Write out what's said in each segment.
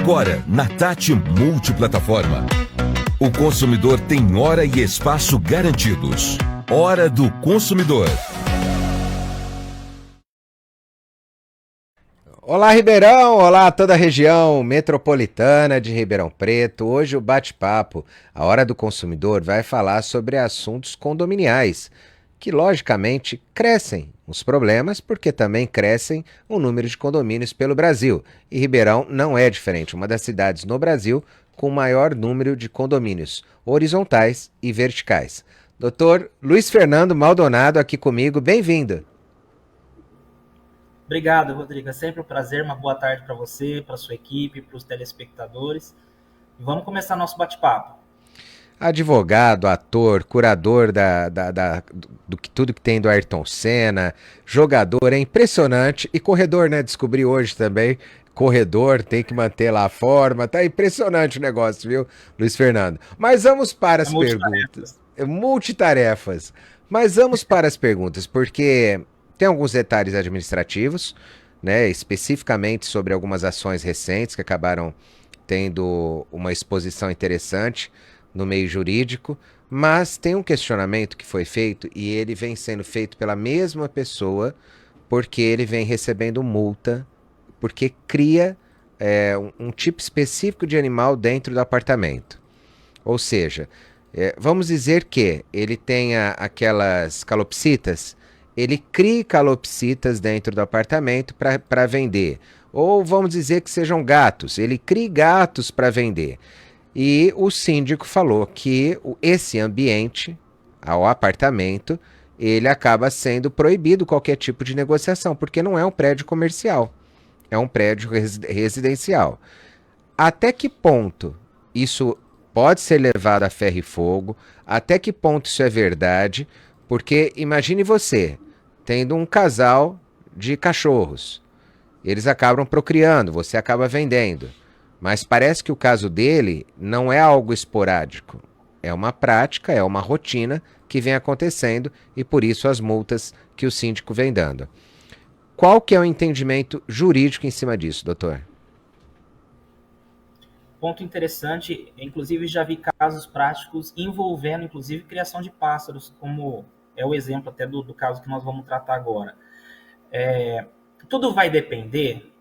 Agora, na Tati Multiplataforma. O consumidor tem hora e espaço garantidos. Hora do consumidor. Olá, Ribeirão! Olá, toda a região metropolitana de Ribeirão Preto. Hoje o bate-papo, a Hora do Consumidor, vai falar sobre assuntos condominiais, que logicamente crescem os problemas, porque também crescem o número de condomínios pelo Brasil. E Ribeirão não é diferente, uma das cidades no Brasil com o maior número de condomínios horizontais e verticais. Doutor Luiz Fernando Maldonado aqui comigo, bem-vindo! Obrigado, Rodrigo. É sempre um prazer. Uma boa tarde para você, para sua equipe, para os telespectadores. E vamos começar nosso bate-papo. Advogado, ator, curador do que tudo que tem do Ayrton Senna, jogador, é impressionante. E corredor, né? Descobri hoje também. Corredor, tem que manter lá a forma. Tá impressionante o negócio, viu, Luiz Fernando? Mas vamos para as perguntas. Multitarefas. Mas vamos para as perguntas, porque tem alguns detalhes administrativos, né, especificamente sobre algumas ações recentes que acabaram tendo uma exposição interessante no meio jurídico, mas tem um questionamento que foi feito e ele vem sendo feito pela mesma pessoa porque ele vem recebendo multa, porque cria um tipo específico de animal dentro do apartamento. Ou seja, vamos dizer que ele tenha aquelas calopsitas, ele cria calopsitas dentro do apartamento para vender. Ou vamos dizer que sejam gatos, ele cria gatos para vender. E o síndico falou que esse ambiente, ao apartamento, ele acaba sendo proibido qualquer tipo de negociação, porque não é um prédio comercial, é um prédio residencial. Até que ponto isso pode ser levado a ferro e fogo? Até que ponto isso é verdade? Porque imagine você tendo um casal de cachorros. Eles acabam procriando, você acaba vendendo. Mas parece que o caso dele não é algo esporádico. É uma prática, é uma rotina que vem acontecendo e por isso as multas que o síndico vem dando. Qual que é o entendimento jurídico em cima disso, doutor? Ponto interessante, inclusive já vi casos práticos envolvendo, inclusive, criação de pássaros, como é o exemplo até do caso que nós vamos tratar agora. Tudo vai depender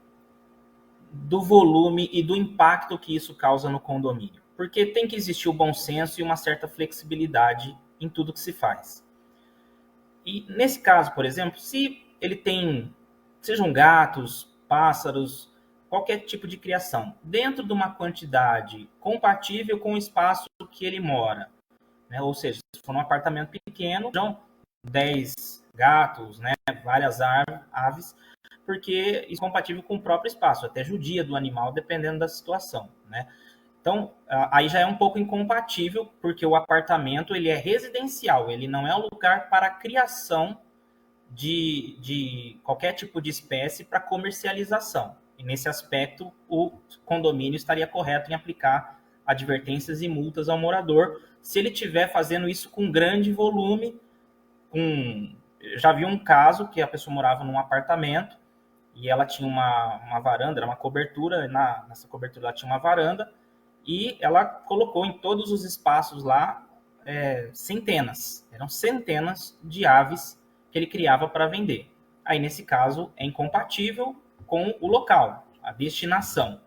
do volume e do impacto que isso causa no condomínio, porque tem que existir o bom senso e uma certa flexibilidade em tudo que se faz. E nesse caso, por exemplo, se ele tem, sejam gatos, pássaros, qualquer tipo de criação, dentro de uma quantidade compatível com o espaço que ele mora, né? Ou seja, se for um apartamento pequeno, são 10 gatos, né? Várias aves, porque isso é compatível com o próprio espaço, até judia do animal, dependendo da situação, né? Então, aí já é um pouco incompatível, porque o apartamento ele é residencial, ele não é um lugar para a criação de qualquer tipo de espécie para comercialização. E nesse aspecto, o condomínio estaria correto em aplicar advertências e multas ao morador, se ele estiver fazendo isso com grande volume. Já vi um caso que a pessoa morava num apartamento e ela tinha uma varanda, era uma cobertura, nessa cobertura ela tinha uma varanda, e ela colocou em todos os espaços lá eram centenas de aves que ele criava para vender. Aí, nesse caso, é incompatível com o local, a destinação.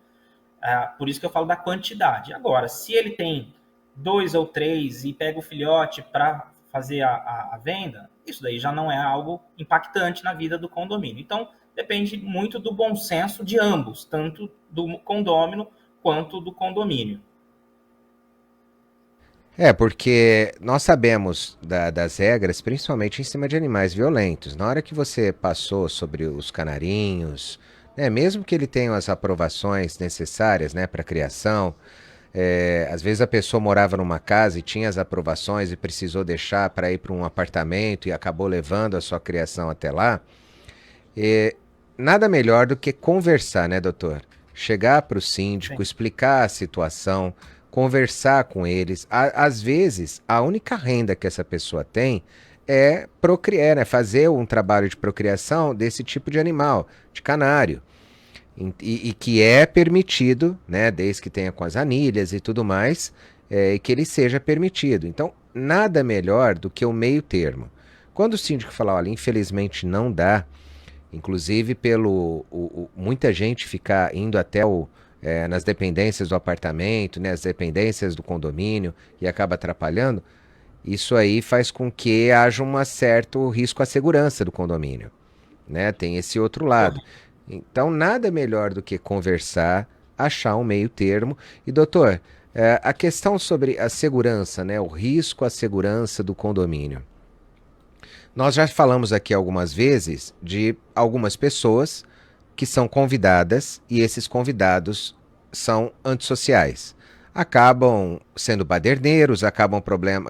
Por isso que eu falo da quantidade. Agora, se ele tem 2 ou 3 e pega o filhote para fazer a venda, isso daí já não é algo impactante na vida do condomínio. Então, depende muito do bom senso de ambos, tanto do condômino quanto do condomínio. Porque nós sabemos das regras, principalmente em cima de animais violentos. Na hora que você passou sobre os canarinhos, né, mesmo que ele tenha as aprovações necessárias, né, para criação, às vezes a pessoa morava numa casa e tinha as aprovações e precisou deixar para ir para um apartamento e acabou levando a sua criação até lá. Nada melhor do que conversar, né, doutor? Chegar para o síndico, sim, explicar a situação, conversar com eles. Às vezes, a única renda que essa pessoa tem é procriar, né? Fazer um trabalho de procriação desse tipo de animal, de canário. E que é permitido, né, desde que tenha com as anilhas e tudo mais, e que ele seja permitido. Então, nada melhor do que o meio termo. Quando o síndico fala, olha, infelizmente não dá, inclusive muita gente ficar indo até nas dependências do apartamento, né, as dependências do condomínio e acaba atrapalhando, isso aí faz com que haja um certo risco à segurança do condomínio, né? Tem esse outro lado. Então, nada melhor do que conversar, achar um meio termo. E, doutor, a questão sobre a segurança, né? O risco à segurança do condomínio. Nós já falamos aqui algumas vezes de algumas pessoas que são convidadas e esses convidados são antissociais. Acabam sendo baderneiros,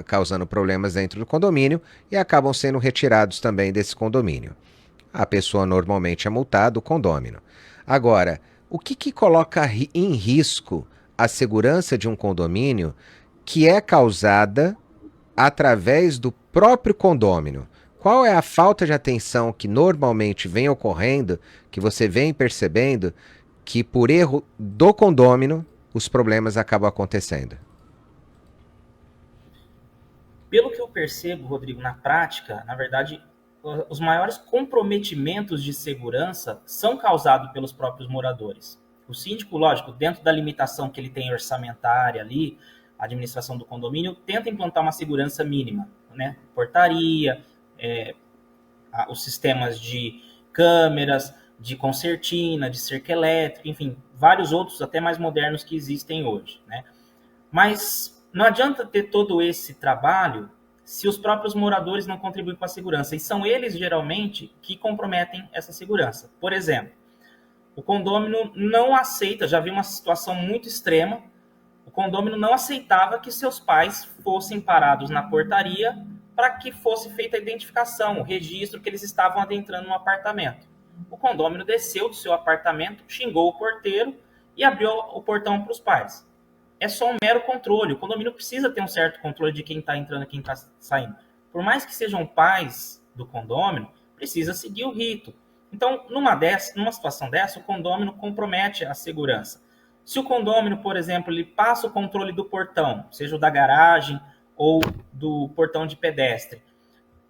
causando problemas dentro do condomínio e acabam sendo retirados também desse condomínio. A pessoa normalmente é multada, o condômino. Agora, o que coloca em risco a segurança de um condomínio que é causada através do próprio condômino? Qual é a falta de atenção que normalmente vem ocorrendo, que você vem percebendo, que por erro do condômino os problemas acabam acontecendo? Pelo que eu percebo, Rodrigo, na prática, na verdade, os maiores comprometimentos de segurança são causados pelos próprios moradores. O síndico, lógico, dentro da limitação que ele tem orçamentária ali, a administração do condomínio tenta implantar uma segurança mínima, né? Portaria, os sistemas de câmeras, de concertina, de cerca elétrica, enfim, vários outros até mais modernos que existem hoje, né? Mas não adianta ter todo esse trabalho se os próprios moradores não contribuem com a segurança. E são eles, geralmente, que comprometem essa segurança. Por exemplo, o condômino não aceita, já vi uma situação muito extrema, o condômino não aceitava que seus pais fossem parados na portaria para que fosse feita a identificação, o registro que eles estavam adentrando no apartamento. O condômino desceu do seu apartamento, xingou o porteiro e abriu o portão para os pais. É só um mero controle. O condomínio precisa ter um certo controle de quem está entrando e quem está saindo. Por mais que sejam pais do condômino, precisa seguir o rito. Então, numa situação dessa, o condômino compromete a segurança. Se o condômino, por exemplo, ele passa o controle do portão, seja o da garagem ou do portão de pedestre,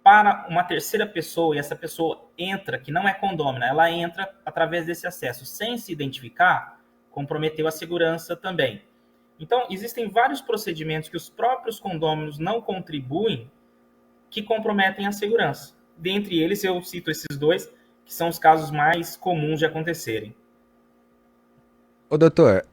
para uma terceira pessoa, e essa pessoa entra, que não é condômina, ela entra através desse acesso sem se identificar, comprometeu a segurança também. Então, existem vários procedimentos que os próprios condôminos não contribuem que comprometem a segurança. Dentre eles, eu cito esses dois, que são os casos mais comuns de acontecerem. Ô doutor,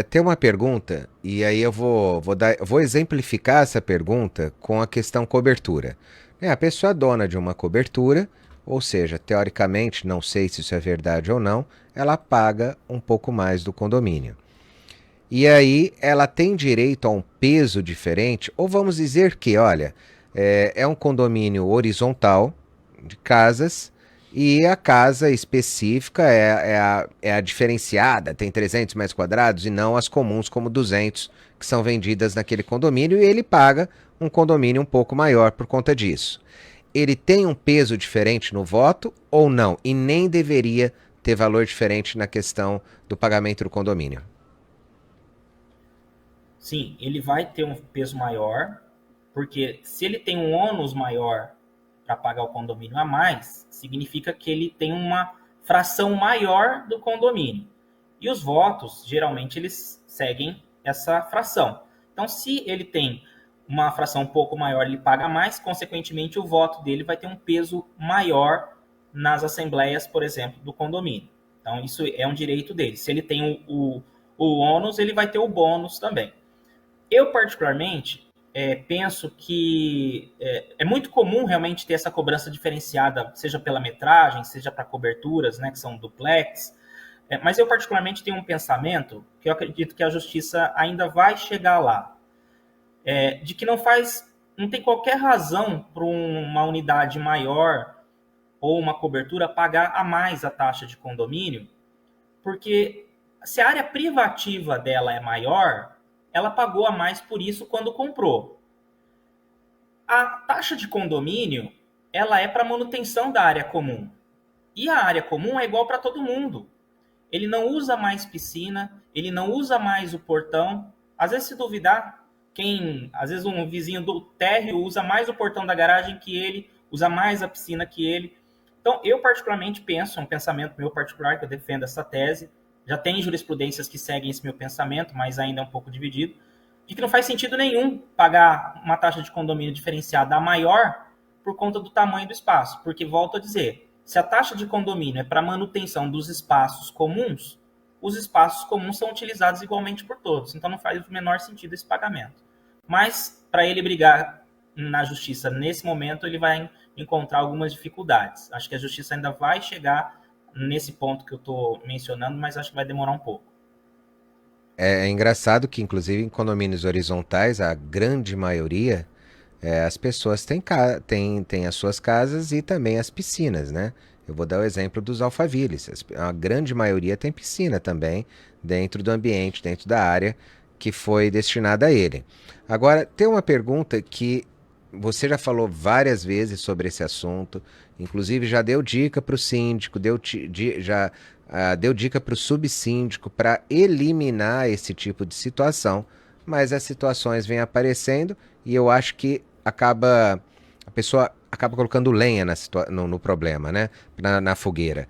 tem uma pergunta, e aí eu vou exemplificar essa pergunta com a questão cobertura. A pessoa é dona de uma cobertura, ou seja, teoricamente, não sei se isso é verdade ou não, ela paga um pouco mais do condomínio. E aí ela tem direito a um peso diferente, ou vamos dizer que, olha, é um condomínio horizontal de casas e a casa específica é a diferenciada, tem 300 metros quadrados e não as comuns como 200 que são vendidas naquele condomínio e ele paga um condomínio um pouco maior por conta disso. Ele tem um peso diferente no voto ou não? E nem deveria ter valor diferente na questão do pagamento do condomínio? Sim, ele vai ter um peso maior, porque se ele tem um ônus maior para pagar o condomínio a mais, significa que ele tem uma fração maior do condomínio. E os votos, geralmente, eles seguem essa fração. Então, se ele tem uma fração um pouco maior, ele paga mais, consequentemente, o voto dele vai ter um peso maior nas assembleias, por exemplo, do condomínio. Então, isso é um direito dele. Se ele tem o ônus, ele vai ter o bônus também. Eu, particularmente, penso que é muito comum realmente ter essa cobrança diferenciada, seja pela metragem, seja para coberturas, né, que são duplex. Mas eu, particularmente, tenho um pensamento que eu acredito que a justiça ainda vai chegar lá. De que não tem qualquer razão para uma unidade maior ou uma cobertura pagar a mais a taxa de condomínio, porque se a área privativa dela é maior, ela pagou a mais por isso quando comprou. A taxa de condomínio, ela é para manutenção da área comum. E a área comum é igual para todo mundo. ele não usa mais piscina, ele não usa mais o portão. Às vezes, se duvidar, às vezes um vizinho do térreo usa mais o portão da garagem que ele, usa mais a piscina que ele. Então, eu particularmente penso, um pensamento meu particular, que eu defendo essa tese, já tem jurisprudências que seguem esse meu pensamento, mas ainda é um pouco dividido, de que não faz sentido nenhum pagar uma taxa de condomínio diferenciada a maior por conta do tamanho do espaço. Porque, volto a dizer, se a taxa de condomínio é para manutenção dos espaços comuns, os espaços comuns são utilizados igualmente por todos. Então, não faz o menor sentido esse pagamento. Mas, para ele brigar na justiça nesse momento, ele vai encontrar algumas dificuldades. Acho que a justiça ainda vai chegar nesse ponto que eu estou mencionando, mas acho que vai demorar um pouco. É engraçado que, inclusive, em condomínios horizontais, a grande maioria, as pessoas têm as suas casas e também as piscinas, né? Eu vou dar o exemplo dos Alphavilles. A grande maioria tem piscina também dentro do ambiente, dentro da área que foi destinada a ele. Agora, tem uma pergunta que você já falou várias vezes sobre esse assunto, inclusive já deu dica para o síndico, deu dica para o subsíndico para eliminar esse tipo de situação, mas as situações vêm aparecendo e eu acho que a pessoa acaba colocando lenha no problema, né? Na fogueira.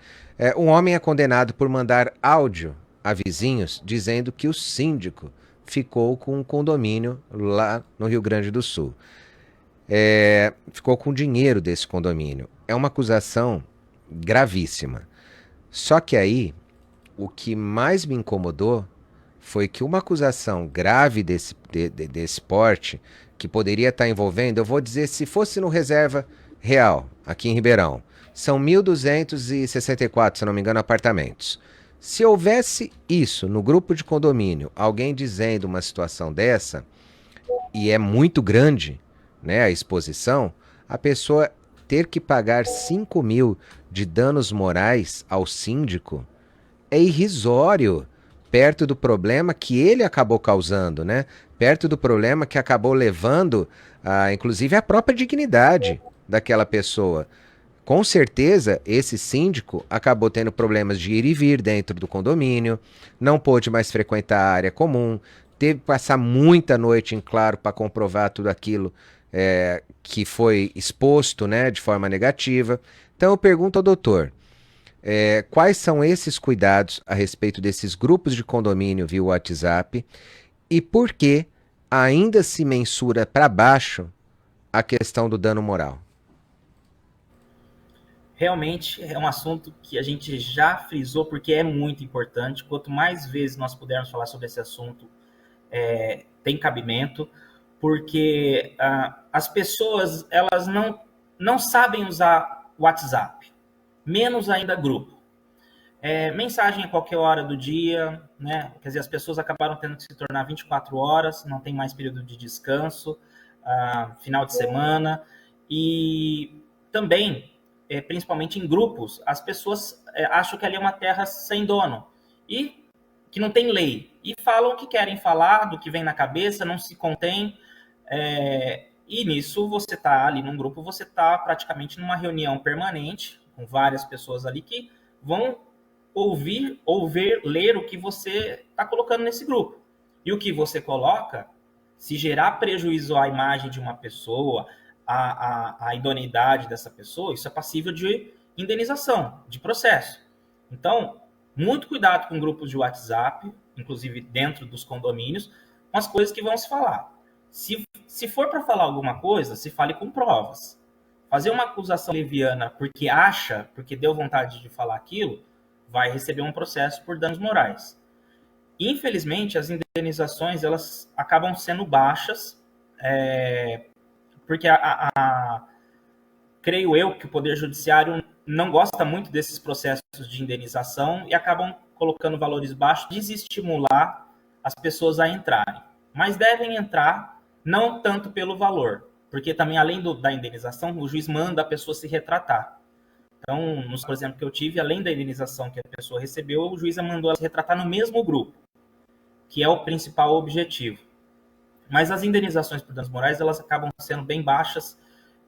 Um homem é condenado por mandar áudio a vizinhos dizendo que o síndico ficou com um condomínio lá no Rio Grande do Sul. Ficou com o dinheiro desse condomínio. É uma acusação gravíssima. Só que aí, o que mais me incomodou foi que uma acusação grave desse porte, que poderia estar envolvendo, eu vou dizer, se fosse no Reserva Real, aqui em Ribeirão, são 1.264, se não me engano, apartamentos. Se houvesse isso no grupo de condomínio, alguém dizendo uma situação dessa, e é muito grande, né, a exposição, a pessoa ter que pagar 5 mil de danos morais ao síndico é irrisório, perto do problema que ele acabou causando, né? Perto do problema que acabou levando, inclusive, a própria dignidade daquela pessoa. Com certeza, esse síndico acabou tendo problemas de ir e vir dentro do condomínio, não pôde mais frequentar a área comum, teve que passar muita noite em claro para comprovar tudo aquilo que foi exposto, né, de forma negativa. Então eu pergunto ao doutor, quais são esses cuidados a respeito desses grupos de condomínio via WhatsApp e por que ainda se mensura para baixo a questão do dano moral? Realmente é um assunto que a gente já frisou porque é muito importante. Quanto mais vezes nós pudermos falar sobre esse assunto, tem cabimento, porque as pessoas elas não sabem usar o WhatsApp, menos ainda grupo. Mensagem a qualquer hora do dia, né? Quer dizer, as pessoas acabaram tendo que se tornar 24 horas, não tem mais período de descanso, final de semana, e também, principalmente em grupos, as pessoas acham que ali é uma terra sem dono, e que não tem lei, e falam o que querem falar, do que vem na cabeça, não se contém, e nisso você está ali num grupo, você está praticamente numa reunião permanente, com várias pessoas ali que vão ouvir, ler o que você está colocando nesse grupo. E o que você coloca, se gerar prejuízo à imagem de uma pessoa, à idoneidade dessa pessoa, isso é passível de indenização, de processo. Então, muito cuidado com grupos de WhatsApp, inclusive dentro dos condomínios, com as coisas que vão se falar. Se for para falar alguma coisa, se fale com provas. Fazer uma acusação leviana porque deu vontade de falar aquilo, vai receber um processo por danos morais. Infelizmente, as indenizações elas acabam sendo baixas, porque creio eu que o Poder Judiciário não gosta muito desses processos de indenização e acabam colocando valores baixos, desestimular as pessoas a entrarem. Mas devem entrar, não tanto pelo valor, porque também, além da indenização, o juiz manda a pessoa se retratar. Então, por exemplo, que eu tive, além da indenização que a pessoa recebeu, o juiz mandou ela se retratar no mesmo grupo, que é o principal objetivo. Mas as indenizações por danos morais, elas acabam sendo bem baixas,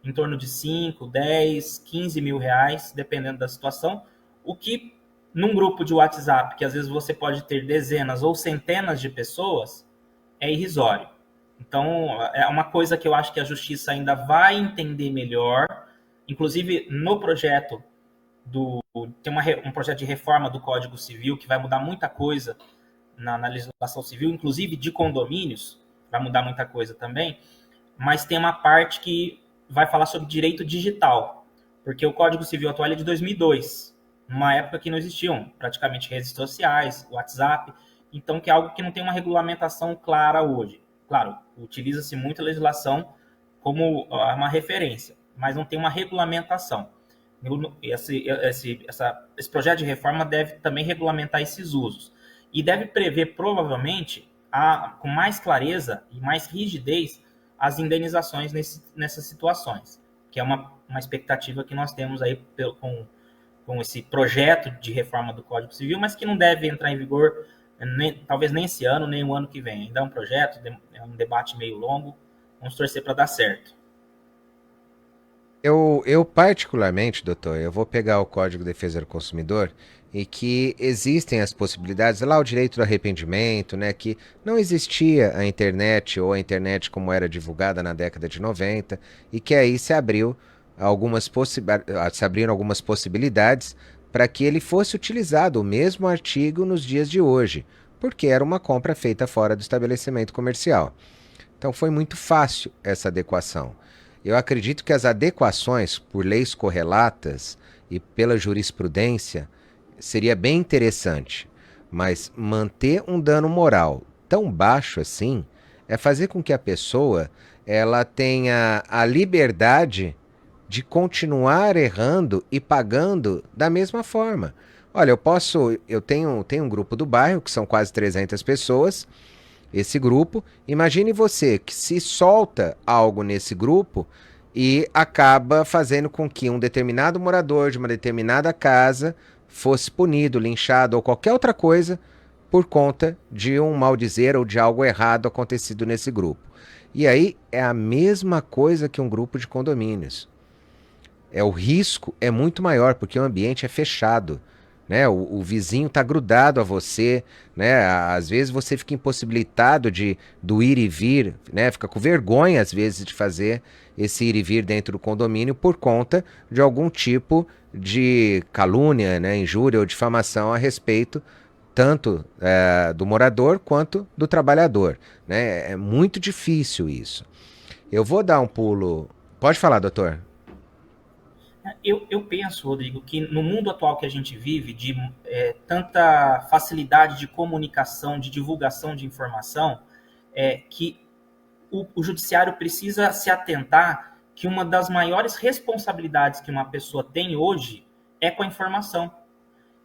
em torno de 5, 10, 15 mil reais, dependendo da situação, o que num grupo de WhatsApp, que às vezes você pode ter dezenas ou centenas de pessoas, é irrisório. Então, é uma coisa que eu acho que a justiça ainda vai entender melhor. Inclusive, no projeto tem um projeto de reforma do Código Civil que vai mudar muita coisa na legislação civil, inclusive de condomínios, vai mudar muita coisa também, mas tem uma parte que vai falar sobre direito digital, porque o Código Civil atual é de 2002, numa época que não existiam praticamente redes sociais, WhatsApp, então que é algo que não tem uma regulamentação clara hoje. Claro, utiliza-se muito a legislação como uma referência, mas não tem uma regulamentação. Esse projeto de reforma deve também regulamentar esses usos e deve prever, provavelmente, com mais clareza e mais rigidez, as indenizações nessas situações, que é uma expectativa que nós temos aí com esse projeto de reforma do Código Civil, mas que não deve entrar em vigor talvez nem esse ano, nem o ano que vem. Ainda é um projeto, é um debate meio longo, vamos torcer para dar certo. Eu particularmente, doutor, eu vou pegar o Código de Defesa do Consumidor e que existem as possibilidades, lá o direito do arrependimento, né, que não existia a internet ou a internet como era divulgada na década de 90 e que aí se abriram algumas possibilidades para que ele fosse utilizado o mesmo artigo nos dias de hoje, porque era uma compra feita fora do estabelecimento comercial. Então foi muito fácil essa adequação. Eu acredito que as adequações por leis correlatas e pela jurisprudência seria bem interessante, mas manter um dano moral tão baixo assim é fazer com que a pessoa ela tenha a liberdade de continuar errando e pagando da mesma forma. Olha, eu tenho um grupo do bairro que são quase 300 pessoas. Esse grupo, imagine você que se solta algo nesse grupo e acaba fazendo com que um determinado morador de uma determinada casa fosse punido, linchado ou qualquer outra coisa por conta de um maldizer ou de algo errado acontecido nesse grupo. E aí é a mesma coisa que um grupo de condomínios. O risco é muito maior porque o ambiente é fechado. Né? O vizinho está grudado a você, né? Às vezes você fica impossibilitado do ir e vir, né? Fica com vergonha às vezes de fazer esse ir e vir dentro do condomínio por conta de algum tipo de calúnia, né? Injúria ou difamação a respeito tanto do morador quanto do trabalhador, né? É muito difícil isso. Eu vou dar um pulo... Pode falar, doutor. Eu penso, Rodrigo, que no mundo atual que a gente vive, de tanta facilidade de comunicação, de divulgação de informação, que o judiciário precisa se atentar que uma das maiores responsabilidades que uma pessoa tem hoje é com a informação.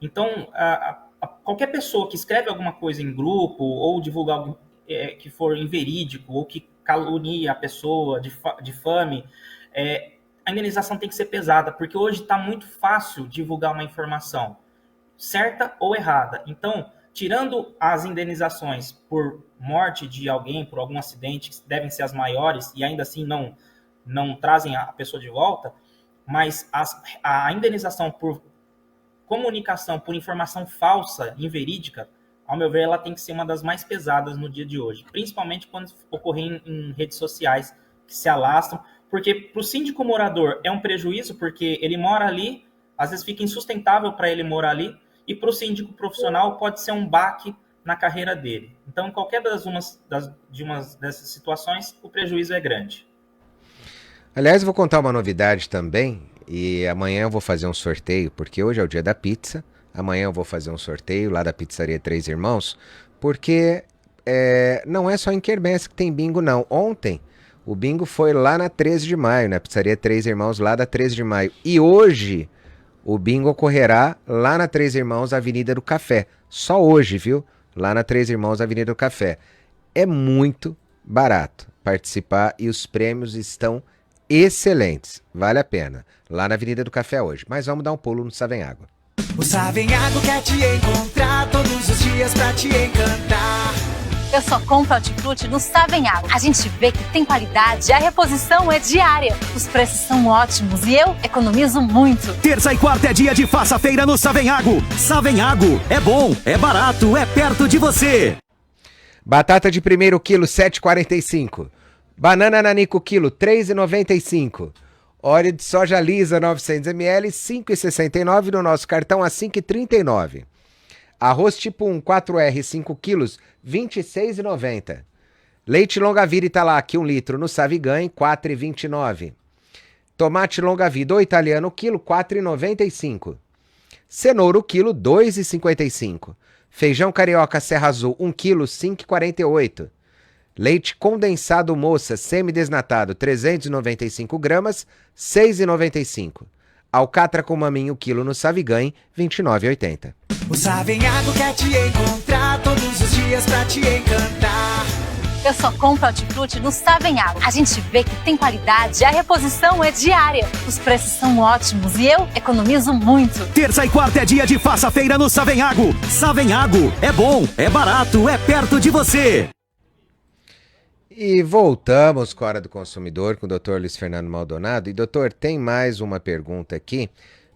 Então, qualquer pessoa que escreve alguma coisa em grupo ou divulga algo que for inverídico ou que calunie a pessoa, difame, a indenização tem que ser pesada, porque hoje está muito fácil divulgar uma informação, certa ou errada. Então, tirando as indenizações por morte de alguém, por algum acidente, que devem ser as maiores, e ainda assim não trazem a pessoa de volta, mas a indenização por comunicação, por informação falsa, inverídica, ao meu ver, ela tem que ser uma das mais pesadas no dia de hoje, principalmente quando ocorrer em redes sociais que se alastram, porque para o síndico morador é um prejuízo, porque ele mora ali, às vezes fica insustentável para ele morar ali, e para o síndico profissional pode ser um baque na carreira dele. Então, em qualquer dessas situações, o prejuízo é grande. Aliás, eu vou contar uma novidade também, e amanhã eu vou fazer um sorteio, porque hoje é o dia da pizza, amanhã eu vou fazer um sorteio lá da Pizzaria Três Irmãos, porque não é só em Quermesse que tem bingo, não. Ontem, o bingo foi lá na 13 de maio, na Pizzaria Três Irmãos, lá da 13 de maio. E hoje, o bingo ocorrerá lá na Três Irmãos, Avenida do Café. Só hoje, viu? Lá na Três Irmãos, Avenida do Café. É muito barato participar e os prêmios estão excelentes. Vale a pena. Lá na Avenida do Café hoje. Mas vamos dar um pulo no Savenhago. O Savenhago quer te encontrar todos os dias pra te encantar. Eu só compro Hortifruti no Savenhago. A gente vê que tem qualidade e a reposição é diária. Os preços são ótimos e eu economizo muito. Terça e quarta é dia de Faça Feira no Savenhago. Savenhago, é bom, é barato, é perto de você. Batata de primeiro quilo, 7,45. Banana nanico quilo, 3,95. Óleo de soja lisa, 900 ml, 5,69. No nosso cartão, a 5,39. Arroz tipo 1, 4R, 5 quilos, 26,90. Leite longa-vida Italac, 1 litro, no Savigan, 4,29. Tomate longa-vida, o italiano, quilo, 4,95. Cenoura, o quilo, 2,55. Feijão carioca Serra Azul, 1 quilo, 5,48. Leite condensado moça, semidesnatado, 395 gramas, 6,95. Alcatra com maminho, quilo, no Savigan, 29,80. O Savenhago quer te encontrar todos os dias pra te encantar. Eu só compro Hortifruti no Savenhago. A gente vê que tem qualidade e a reposição é diária. Os preços são ótimos e eu economizo muito. Terça e quarta é dia de Faça Feira no Savenhago. Savenhago, é bom, é barato, é perto de você. E voltamos com a Hora do Consumidor com o Dr. Luiz Fernando Maldonado. E, doutor, tem mais uma pergunta aqui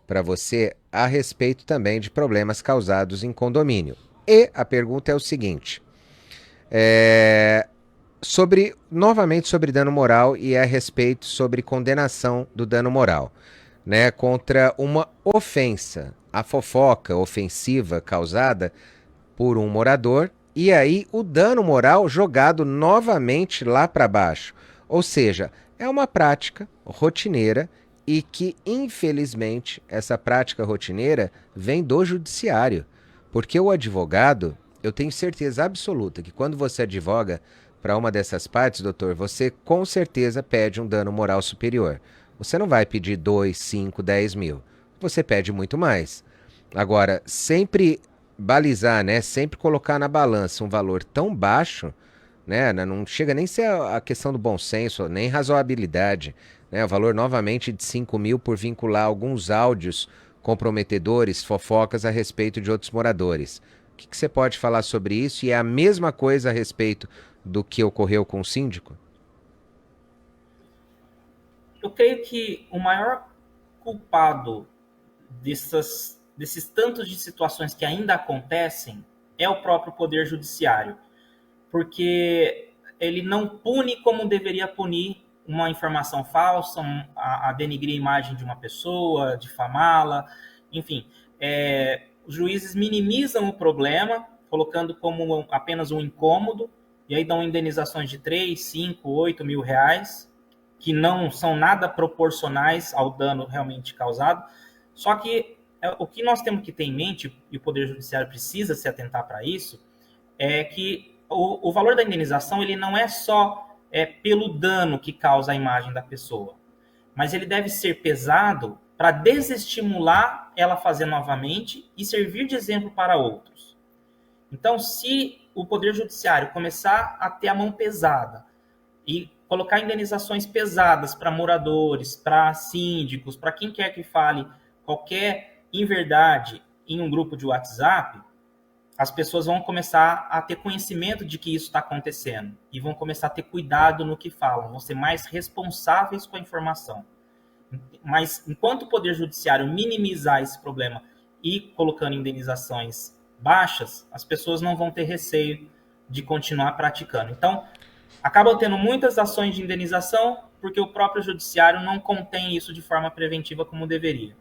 para você a respeito também de problemas causados em condomínio. E a pergunta é o seguinte, novamente sobre dano moral e a respeito sobre condenação do dano moral, né, contra uma ofensa, a fofoca ofensiva causada por um morador e aí o dano moral jogado novamente lá para baixo. Ou seja, é uma prática rotineira e que, infelizmente, essa prática rotineira vem do judiciário. Porque o advogado, eu tenho certeza absoluta que quando você advoga para uma dessas partes, doutor, você com certeza pede um dano moral superior. Você não vai pedir 2, 5, 10 mil. Você pede muito mais. Agora, sempre balizar, né? Sempre colocar na balança um valor tão baixo, né? Não chega nem a ser a questão do bom senso, nem razoabilidade. Né, o valor novamente de 5 mil por vincular alguns áudios comprometedores, fofocas a respeito de outros moradores. O que você pode falar sobre isso? E é a mesma coisa a respeito do que ocorreu com o síndico? Eu creio que o maior culpado desses tantos de situações que ainda acontecem é o próprio Poder Judiciário, porque ele não pune como deveria punir uma informação falsa, a denigrir a imagem de uma pessoa, difamá-la, enfim. Os juízes minimizam o problema, colocando como apenas um incômodo, e aí dão indenizações de 3, 5, 8 mil reais, que não são nada proporcionais ao dano realmente causado. Só que o que nós temos que ter em mente, e o Poder Judiciário precisa se atentar para isso, é que o valor da indenização ele não é só pelo dano que causa a imagem da pessoa, mas ele deve ser pesado para desestimular ela a fazer novamente e servir de exemplo para outros. Então, se o Poder Judiciário começar a ter a mão pesada e colocar indenizações pesadas para moradores, para síndicos, para quem quer que fale qualquer inverdade em um grupo de WhatsApp, as pessoas vão começar a ter conhecimento de que isso está acontecendo e vão começar a ter cuidado no que falam, vão ser mais responsáveis com a informação. Mas enquanto o Poder Judiciário minimizar esse problema e colocando indenizações baixas, as pessoas não vão ter receio de continuar praticando. Então, acabam tendo muitas ações de indenização porque o próprio Judiciário não contém isso de forma preventiva como deveria.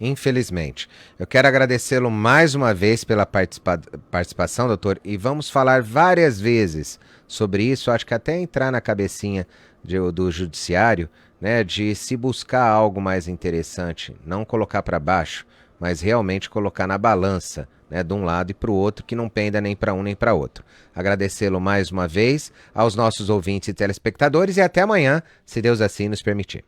Infelizmente. Eu quero agradecê-lo mais uma vez pela participação, doutor, e vamos falar várias vezes sobre isso, acho que até entrar na cabecinha do judiciário, né, de se buscar algo mais interessante, não colocar para baixo, mas realmente colocar na balança, né, de um lado e para o outro, que não penda nem para um nem para outro. Agradecê-lo mais uma vez aos nossos ouvintes e telespectadores e até amanhã, se Deus assim nos permitir.